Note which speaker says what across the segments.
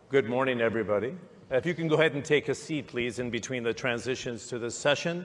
Speaker 1: Good morning, everybody. If you can go ahead and take a seat, please, in between the transitions to this session.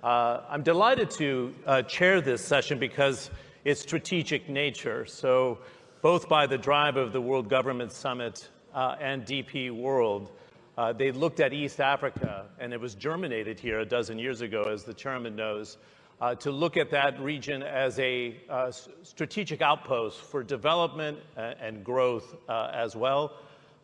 Speaker 1: I'm delighted to chair this session because its strategic nature. So both by the drive of the World Government Summit and DP World, they looked at East Africa, and it was germinated here a dozen years ago, as the chairman knows, to look at that region as a strategic outpost for development and growth as well.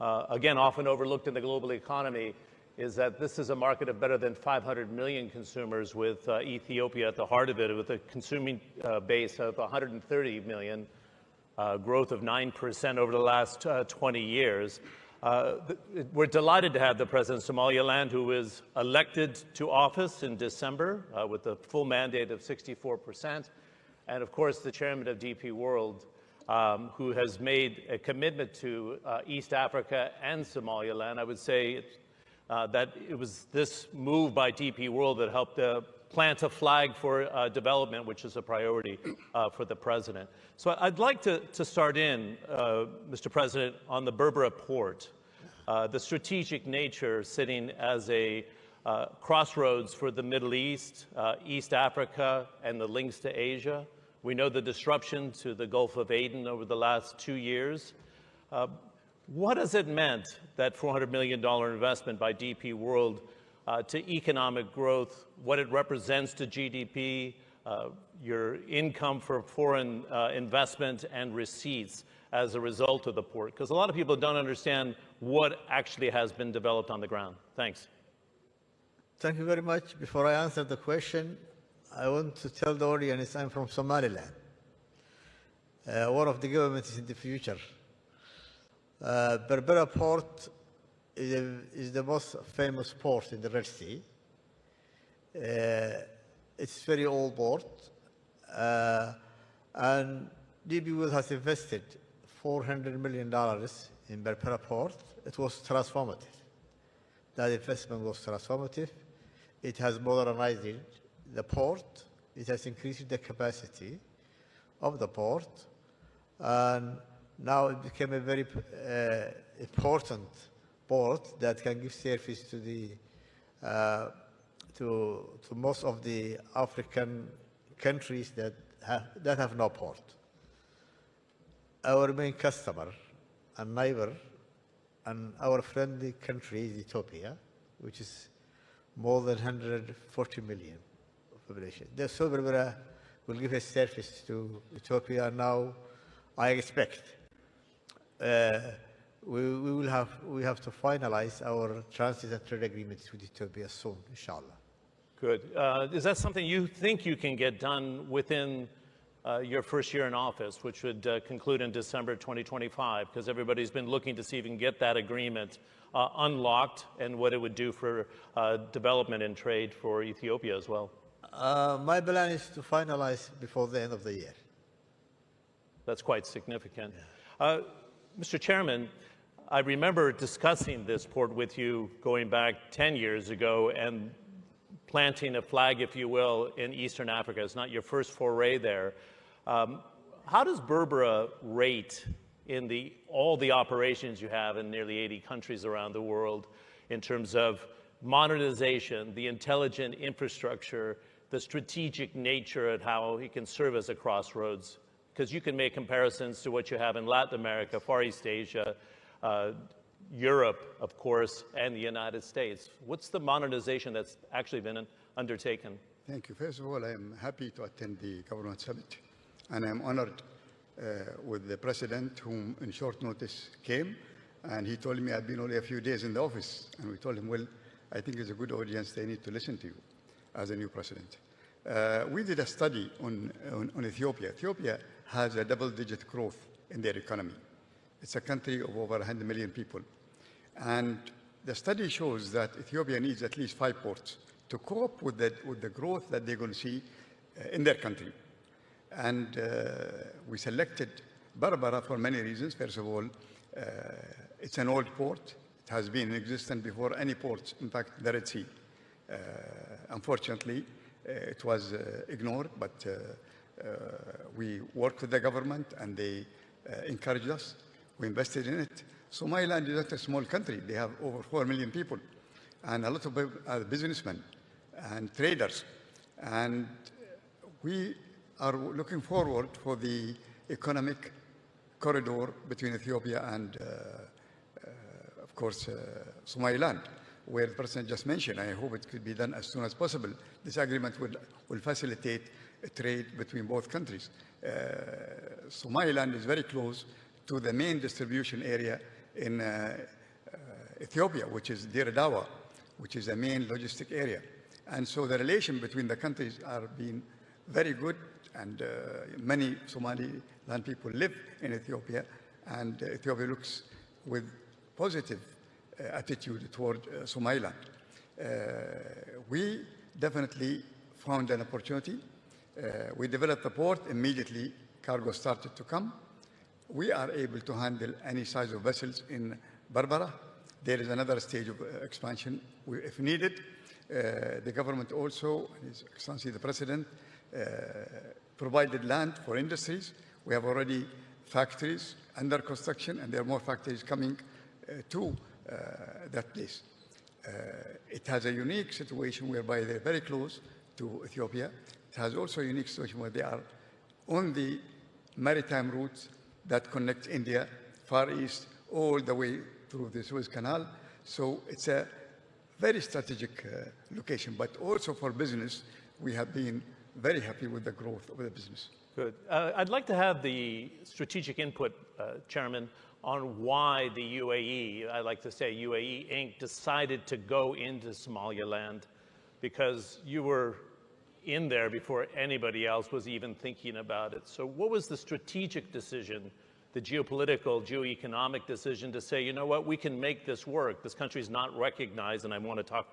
Speaker 1: Again, often overlooked in the global economy is that this is a market of better than 500 million consumers, with Ethiopia at the heart of it, with a consuming base of 130 million, growth of 9% over the last 20 years. We're delighted to have the President of Somaliland, who was elected to office in December with a full mandate of 64%, and of course the chairman of DP World, who has made a commitment to East Africa and Somaliland. I would say that it was this move by DP World that helped plant a flag for development, which is a priority for the president. So I'd like to start in, Mr. President, on the Berbera port, the strategic nature sitting as a crossroads for the Middle East, East Africa, and the links to Asia. We know the disruption to the Gulf of Aden over the last 2 years. What has it meant, that $400 million investment by DP World, to economic growth, what it represents to GDP, your income for foreign investment and receipts as a result of the port? Because a lot of people don't understand what actually has been developed on the ground. Thanks.
Speaker 2: Thank you very much. Before I answer the question, I want to tell the audience I'm from Somaliland, one of the governments in the future. Berbera Port is the most famous port in the Red Sea. It's a very old port, and DP World has invested $400 million in Berbera Port. It was transformative. That investment was transformative. It has modernized the port. It has increased the capacity of the port, and now it became a very important port that can give service to the to most of the African countries that have no port. Our main customer and neighbor and our friendly country is Ethiopia, which is more than 140 million population. The Berbera will give a service to Ethiopia now. I expect we have to finalize our transit and trade agreements with Ethiopia soon, inshallah.
Speaker 1: Good. Is that something you think you can get done within your first year in office, which would conclude in December 2025? Because everybody's been looking to see if you can get that agreement unlocked and what it would do for development and trade for Ethiopia as well.
Speaker 2: My plan is to finalize before the end of the year.
Speaker 1: That's quite significant. Yeah. Mr. Chairman, I remember discussing this port with you going back 10 years ago and planting a flag, if you will, in Eastern Africa. It's not your first foray there. How does Berbera rate in all the operations you have in nearly 80 countries around the world in terms of modernization, the intelligent infrastructure, the strategic nature of how it can serve as a crossroads? Because you can make comparisons to what you have in Latin America, Far East Asia, Europe, of course, and the United States. What's the modernization that's actually been undertaken?
Speaker 3: Thank you. First of all, I am happy to attend the Government Summit, and I'm honored with the President, whom in short notice came, and he told me I've been only a few days in the office, and we told him, well, I think it's a good audience, they need to listen to you as a new President. We did a study on Ethiopia. Ethiopia has a double-digit growth in their economy. It's a country of over 100 million people. And the study shows that Ethiopia needs at least 5 ports to cope with the growth that they're going to see in their country. And we selected Berbera for many reasons. First of all, it's an old port. It has been in existence before any ports, in fact, the Red Sea. Unfortunately, it was ignored, but we worked with the government and they encouraged us. We invested in it. Somaliland is not a small country. They have over 4 million people, and a lot of businessmen and traders. And we are looking forward for the economic corridor between Ethiopia and, of course, Somaliland, where the President just mentioned. I hope it could be done as soon as possible. This agreement will facilitate trade between both countries. Somaliland is very close to the main distribution area in Ethiopia, which is Dir Dawa, which is a main logistic area. And so the relation between the countries are being very good, and many Somaliland people live in Ethiopia, and Ethiopia looks with positive attitude toward Somaliland. We definitely found an opportunity. We developed the port. Immediately, cargo started to come. We are able to handle any size of vessels in Berbera. There is another stage of expansion if needed. The government also, His Excellency the President, provided land for industries. We have already factories under construction, and there are more factories coming to that place. It has a unique situation whereby they're very close to Ethiopia. It has also a unique situation where they are on the maritime routes that connect India, Far East, all the way through the Suez Canal. So it's a very strategic location, but also for business, we have been very happy with the growth of the business.
Speaker 1: Good. I'd like to have the strategic input, Chairman, on why the UAE, I like to say UAE Inc., decided to go into Somaliland, because you were in there before anybody else was even thinking about it. So what was the strategic decision, the geopolitical, geoeconomic decision to say, you know what, we can make this work. This country is not recognized, and I want to talk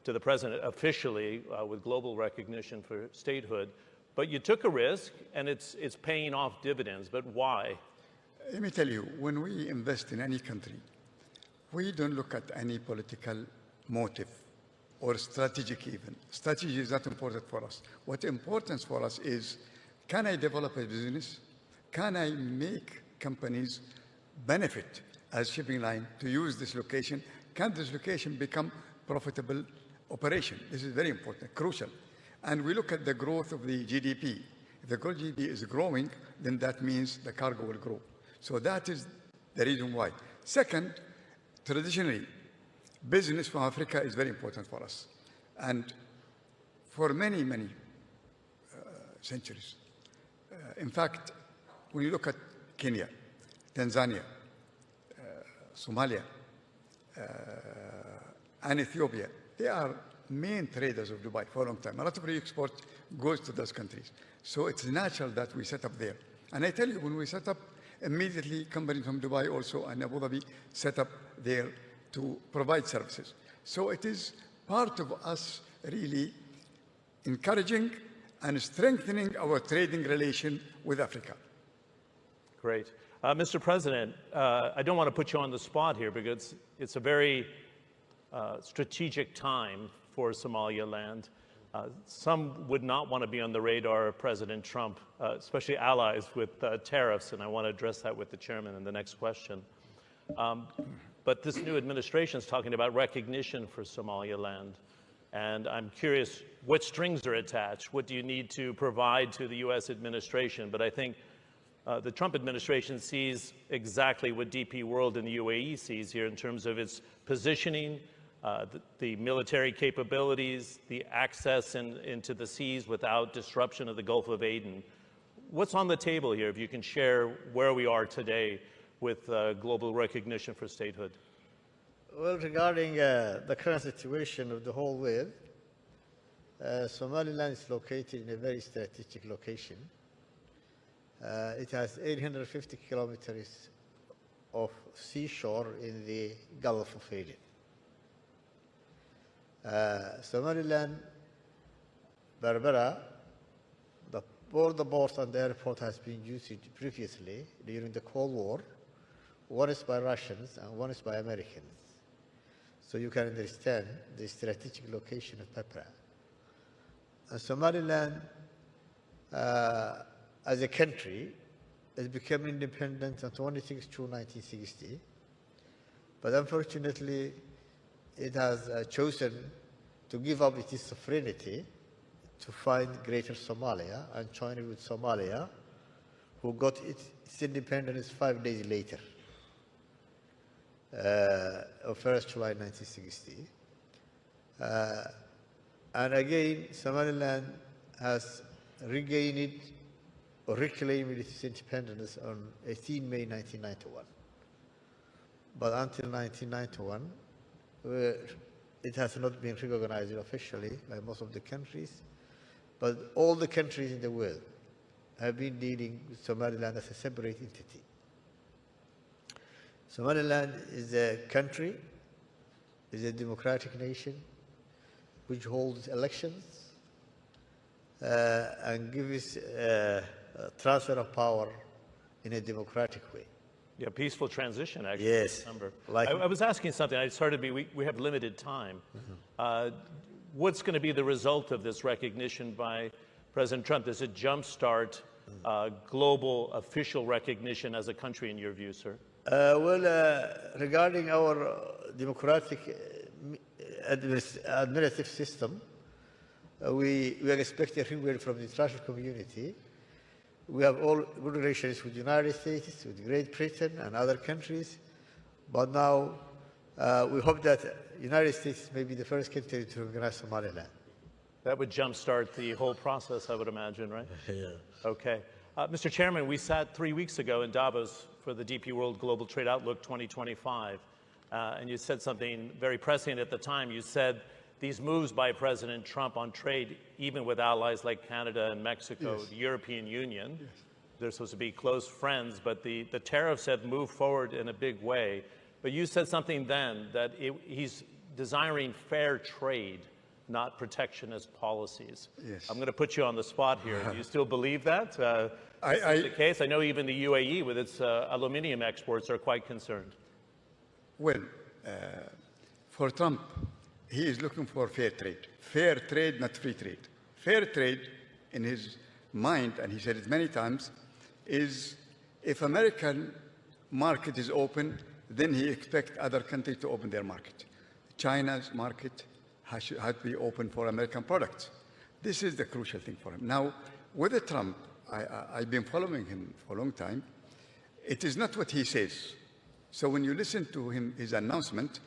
Speaker 1: to the President officially with global recognition for statehood. But you took a risk, and it's paying off dividends. But why?
Speaker 3: Let me tell you, when we invest in any country, we don't look at any political motive or strategic even. Strategy is not important for us. What's important for us is, can I develop a business? Can I make companies benefit as shipping line to use this location? Can this location become profitable operation? This is very important, crucial. And we look at the growth of the GDP. If the GDP is growing, then that means the cargo will grow. So that is the reason why. Second, traditionally, business from Africa is very important for us. And for many, many centuries. In fact, when you look at Kenya, Tanzania, Somalia, and Ethiopia, they are main traders of Dubai for a long time. A lot of re-export goes to those countries. So it's natural that we set up there. And I tell you, when we set up, immediately companies from Dubai also and Abu Dhabi set up there to provide services. So it is part of us really encouraging and strengthening our trading relation with Africa.
Speaker 1: Great. Mr. President, I don't want to put you on the spot here because it's a very strategic time for Somaliland. Some would not want to be on the radar of President Trump, especially allies with tariffs, and I want to address that with the chairman in the next question. But this new administration is talking about recognition for Somaliland, and I'm curious what strings are attached. What do you need to provide to the U.S. administration? But I think the Trump administration sees exactly what DP World and the UAE sees here in terms of its positioning, the military capabilities, the access into the seas without disruption of the Gulf of Aden. What's on the table here, if you can share where we are today with global recognition for statehood?
Speaker 2: Well, regarding the current situation of the whole world, Somaliland is located in a very strategic location. It has 850 kilometers of seashore in the Gulf of Aden. Somaliland, Berbera, both the port and the airport has been used previously during the Cold War. One is by Russians and one is by Americans. So you can understand the strategic location of Berbera. And Somaliland, as a country, has become independent on 26 June 1960. But unfortunately, it has chosen to give up its sovereignty to find Greater Somalia and join with Somalia, who got its independence 5 days later, on 1st July 1960. And again, Somaliland has regained or reclaimed its independence on 18 May 1991. But until 1991, it has not been recognized officially by most of the countries. But all the countries in the world have been dealing with Somaliland as a separate entity. Somaliland is a country, is a democratic nation, which holds elections and gives transfer of power in a democratic way.
Speaker 1: Yeah, peaceful transition, actually.
Speaker 2: Yes.
Speaker 1: I was asking something. We have limited time. What's going to be the result of this recognition by President Trump? Does it jumpstart global official recognition as a country, in your view, sir?
Speaker 2: Regarding our democratic administrative system, we are expecting everywhere from the international community. We have all good relations with the United States, with Great Britain and other countries, but now we hope that the United States may be the first country to recognize Somaliland.
Speaker 1: That would jumpstart the whole process, I would imagine, right?
Speaker 2: Yeah.
Speaker 1: Okay. Mr. Chairman, we sat 3 weeks ago in Davos for the DP World Global Trade Outlook 2025, and you said something very prescient at the time. You said these moves by President Trump on trade, even with allies like Canada and Mexico,
Speaker 3: Yes.
Speaker 1: the European Union, they're supposed to be close friends, but the tariffs have moved forward in a big way. But you said something then that he's desiring fair trade, not protectionist policies.
Speaker 3: Yes.
Speaker 1: I'm going to put you on the spot here. Do you still believe that? Is the case? I know even the UAE with its aluminium exports are quite concerned.
Speaker 3: Well, for Trump, he is looking for fair trade. Fair trade, not free trade. Fair trade, in his mind, and he said it many times, is if American market is open, then he expects other countries to open their market. China's market has to be open for American products. This is the crucial thing for him. Now, with Trump, I've been following him for a long time. It is not what he says. So when you listen to him, his announcement,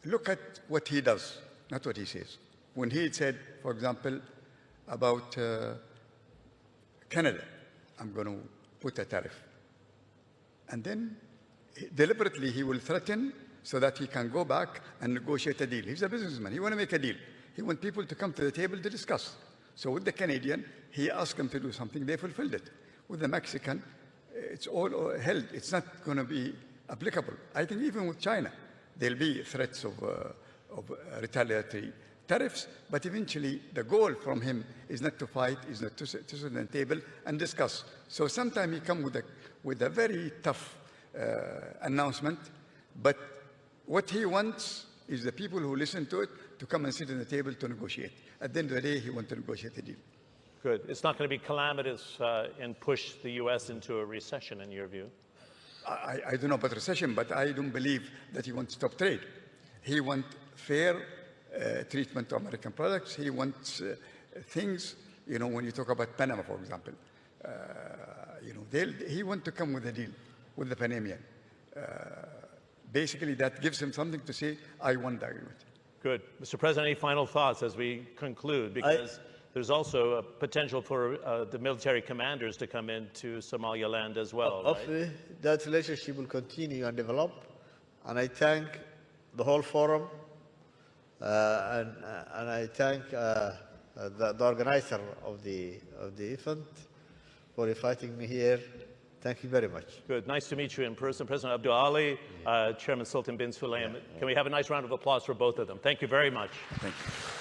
Speaker 3: look at what he does, not what he says. When he said, for example, about Canada, I'm going to put a tariff. And then deliberately he will threaten so that he can go back and negotiate a deal. He's a businessman. He wants to make a deal. He wants people to come to the table to discuss. So with the Canadian, he asked them to do something. They fulfilled it. With the Mexican, it's all held. It's not going to be applicable. I think even with China, there'll be threats of retaliatory tariffs, but eventually the goal from him is not to fight, is not to sit on the table and discuss. So sometimes he comes with a very tough announcement, but what he wants is the people who listen to it to come and sit on the table to negotiate. At the end of the day, he wants to negotiate a deal.
Speaker 1: Good. It's not going to be calamitous and push the U.S. into a recession, in your view?
Speaker 3: I don't know about recession, but I don't believe that he wants to stop trade. He wants fair treatment to American products. He wants things, when you talk about Panama, for example, he wants to come with a deal with the Panamanian. Basically, that gives him something to say, I won the agreement.
Speaker 1: Good. Mr. President, any final thoughts as we conclude? Because there's also a potential for the military commanders to come into Somaliland as well,
Speaker 2: Hopefully, that relationship will continue and develop. And I thank the whole forum, and I thank the organizer of the event for inviting me here. Thank you very much.
Speaker 1: Good. Nice to meet you in person. President Abdul Ali, Chairman Sultan bin Sulaim. Can we have a nice round of applause for both of them? Thank you very much.
Speaker 3: Thank you.